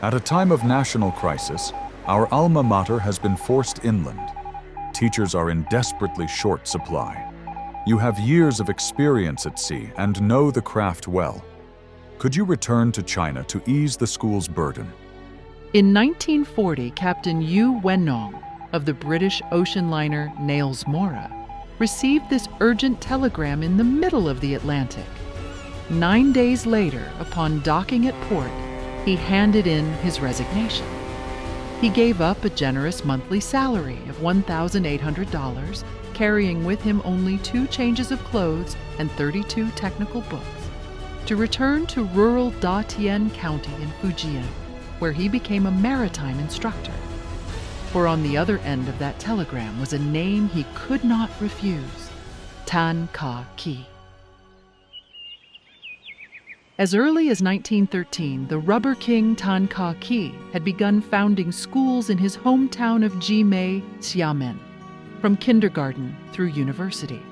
At a time of national crisis, our alma mater has been forced inland. Teachers are in desperately short supply. You have years of experience at sea and know the craft well. Could you return to China to ease the school's burden? In 1940, Captain Yu Wenong of the British ocean liner Nails Mora received this urgent telegram in the middle of the Atlantic. 9 days later, upon docking at port, he handed in his resignation. He gave up a generous monthly salary of $1,800, carrying with him only 2 changes of clothes and 32 technical books, to return to rural Datian County in Fujian, where he became a maritime instructor. For on the other end of that telegram was a name he could not refuse: Tan Ka Ki. As early as 1913, the rubber king Tan Ka Ki had begun founding schools in his hometown of Jimei, Xiamen, from kindergarten through university.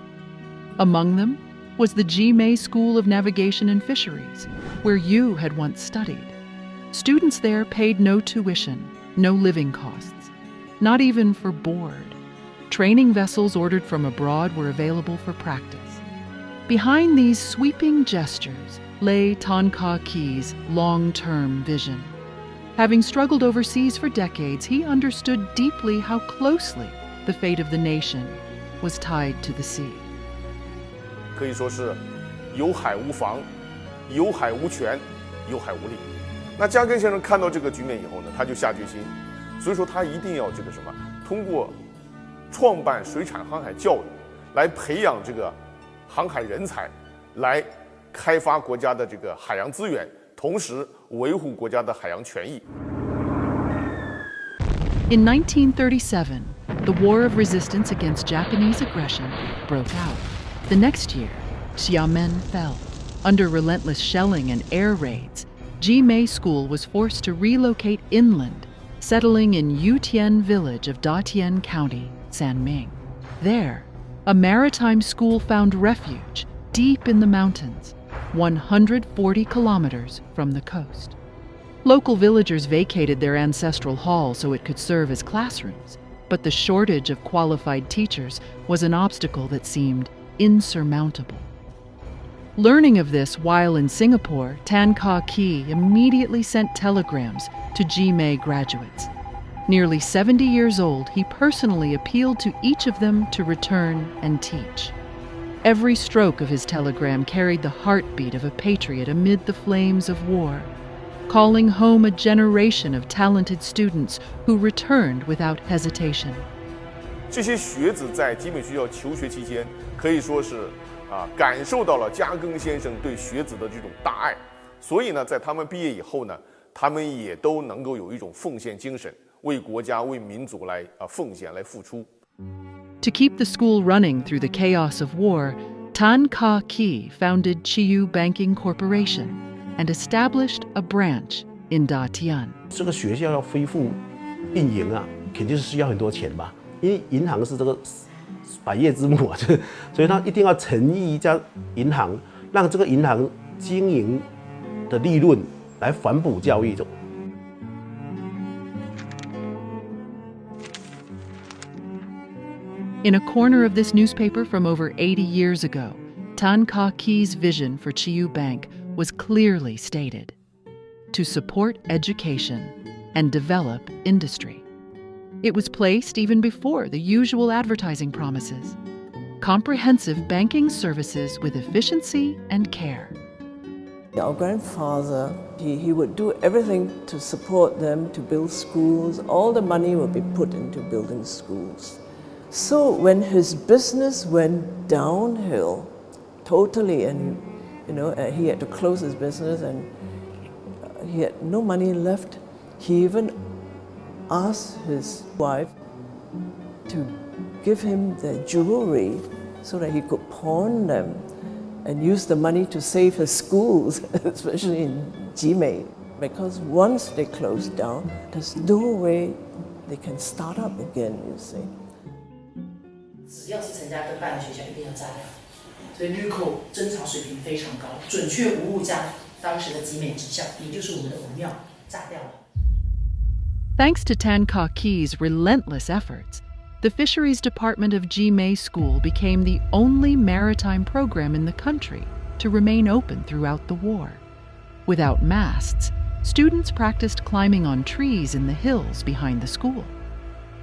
Among them was the Jimei School of Navigation and Fisheries, where Yu had once studied. Students there paid no tuition, no living costs, not even for board. Training vessels ordered from abroad were available for practice. Behind these sweeping gestures lay Tan Ka Ki's long-term vision. Having struggled overseas for decades, he understood deeply how closely the fate of the nation was tied to the sea. 可以说是有海无防，有海无权，有海无力。那加根先生看到这个局面以后呢，他就下决心，所以说他一定要这个什么，通过创办水产航海教育，来培养这个航海人才，来开发国家的这个海洋资源，同时维护国家的海洋权益。In 1937, the War of Resistance against Japanese aggression broke out. The next year, Xiamen fell. Under relentless shelling and air raids, Jimei School was forced to relocate inland, settling in Yutian village of Datian County, Sanming. There, a maritime school found refuge deep in the mountains, 140 kilometers from the coast. Local villagers vacated their ancestral hall so it could serve as classrooms, but the shortage of qualified teachers was an obstacle that seemed insurmountable. Learning of this while in Singapore, Tan Ka Ki immediately sent telegrams to Jimei graduates. Nearly 70 years old, he personally appealed to each of them to return and teach. Every stroke of his telegram carried the heartbeat of a patriot amid the flames of war, calling home a generation of talented students who returned without hesitation. 这些学子在集美学校求学期间，可以说是感受到了加庚先生对学子的这种大爱，所以呢，在他们毕业以后呢，他们也都能够有一种奉献精神，为国家、为民族来奉献、来付出。To keep the school running through the chaos of war, Tan Ka Ki founded Chiyu Banking Corporation and established a branch in Datian. 这个学校要恢复运营啊，肯定是需要很多钱吧？因为银行是这个百业之母啊，所以他一定要成立一家银行，让这个银行经营的利润来反哺教育。In a corner of this newspaper from over 80 years ago, Tan Ka Ki's vision for Chiyu Bank was clearly stated: to support education and develop industry. It was placed even before the usual advertising promises: comprehensive banking services with efficiency and care. Our grandfather, he would do everything to support them, to build schools. All the money would be put into building schools. So when his business went downhill totally, and he had to close his business and he had no money left, he even asked his wife to give him their jewelry so that he could pawn them and use the money to save his schools, especially in Jimei. Because once they closed down, there's no way they can start up again, you see. 只要是陈家跟办的学校，一定要炸掉。所以日寇侦查水平非常高，准确无误将当时的集美职校，也就是我们的武庙炸掉了。Thanks to Tan Kah Kie's relentless efforts, the Fisheries Department of Jimei School became the only maritime program in the country to remain open throughout the war. Without masts, students practiced climbing on trees in the hills behind the school.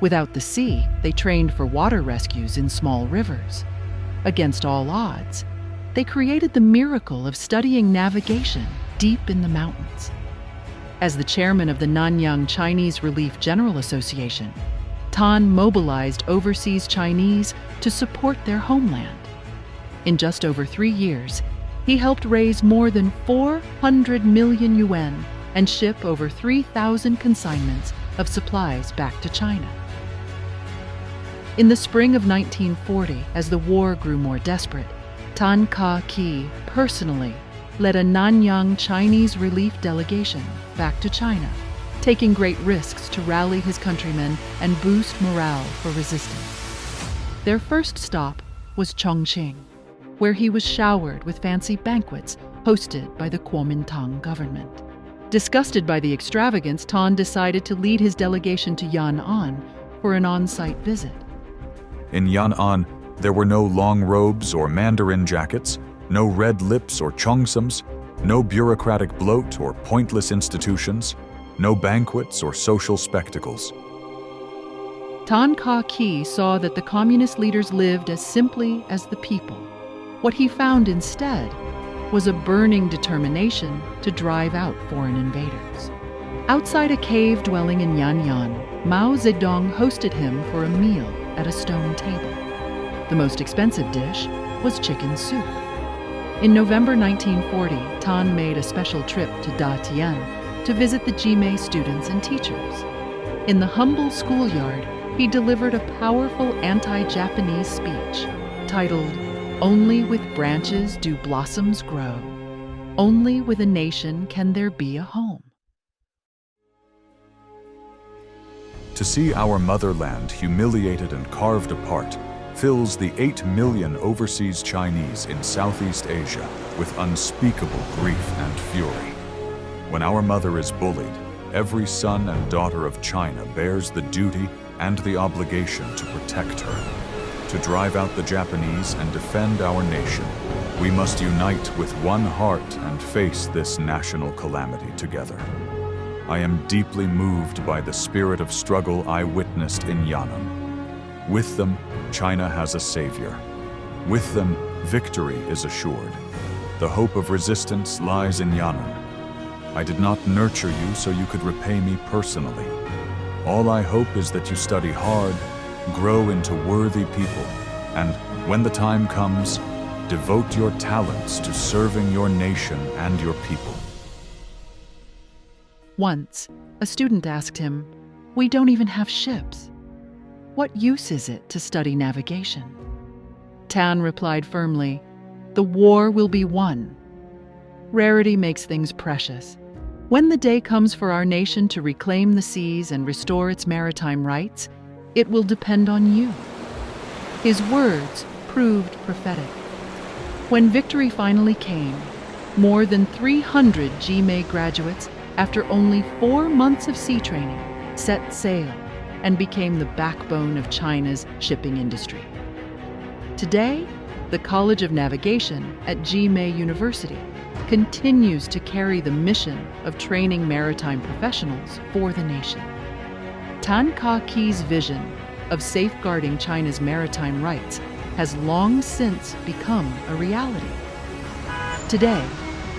Without the sea, they trained for water rescues in small rivers. Against all odds, they created the miracle of studying navigation deep in the mountains. As the chairman of the Nanyang Chinese Relief General Association, Tan mobilized overseas Chinese to support their homeland. In just over 3 years, he helped raise more than 400 million yuan and ship over 3,000 consignments of supplies back to China. In the spring of 1940, as the war grew more desperate, Tan Kah Kie personally led a Nanyang Chinese relief delegation back to China, taking great risks to rally his countrymen and boost morale for resistance. Their first stop was Chongqing, where he was showered with fancy banquets hosted by the Kuomintang government. Disgusted by the extravagance, Tan decided to lead his delegation to Yan'an for an on-site visit. In Yan'an, there were no long robes or Mandarin jackets, no red lips or cheongsams, no bureaucratic bloat or pointless institutions, no banquets or social spectacles. Tan Kah Kie saw that the communist leaders lived as simply as the people. What he found instead was a burning determination to drive out foreign invaders. Outside a cave dwelling in Yan'an, Mao Zedong hosted him for a meal at a stone table. The most expensive dish was chicken soup. In November 1940, Tan made a special trip to Datian to visit the Jimei students and teachers. In the humble schoolyard, he delivered a powerful anti-Japanese speech titled, "Only with branches do blossoms grow. Only with a nation can there be a home." To see our motherland humiliated and carved apart fills the 8 million overseas Chinese in Southeast Asia with unspeakable grief and fury. When our mother is bullied, every son and daughter of China bears the duty and the obligation to protect her. To drive out the Japanese and defend our nation, we must unite with one heart and face this national calamity together. I am deeply moved by the spirit of struggle I witnessed in Yan'an. With them, China has a savior. With them, victory is assured. The hope of resistance lies in Yan'an. I did not nurture you so you could repay me personally. All I hope is that you study hard, grow into worthy people, and when the time comes, devote your talents to serving your nation and your people. Once, a student asked him, "We don't even have ships. What use is it to study navigation?" Tan replied firmly, "The war will be won. Rarity makes things precious. When the day comes for our nation to reclaim the seas and restore its maritime rights, it will depend on you." His words proved prophetic. When victory finally came, more than 300 Jimei graduates, after only 4 months of sea training, set sail and became the backbone of China's shipping industry. Today, the College of Navigation at Jimei University continues to carry the mission of training maritime professionals for the nation. Tan Kah Kie's vision of safeguarding China's maritime rights has long since become a reality. Today,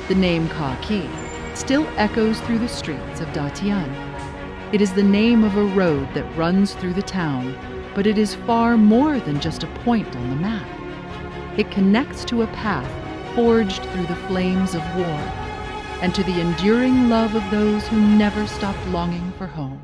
the name Kah Kie still echoes through the streets of Datian. It is the name of a road that runs through the town, but it is far more than just a point on the map. It connects to a path forged through the flames of war and to the enduring love of those who never stopped longing for home.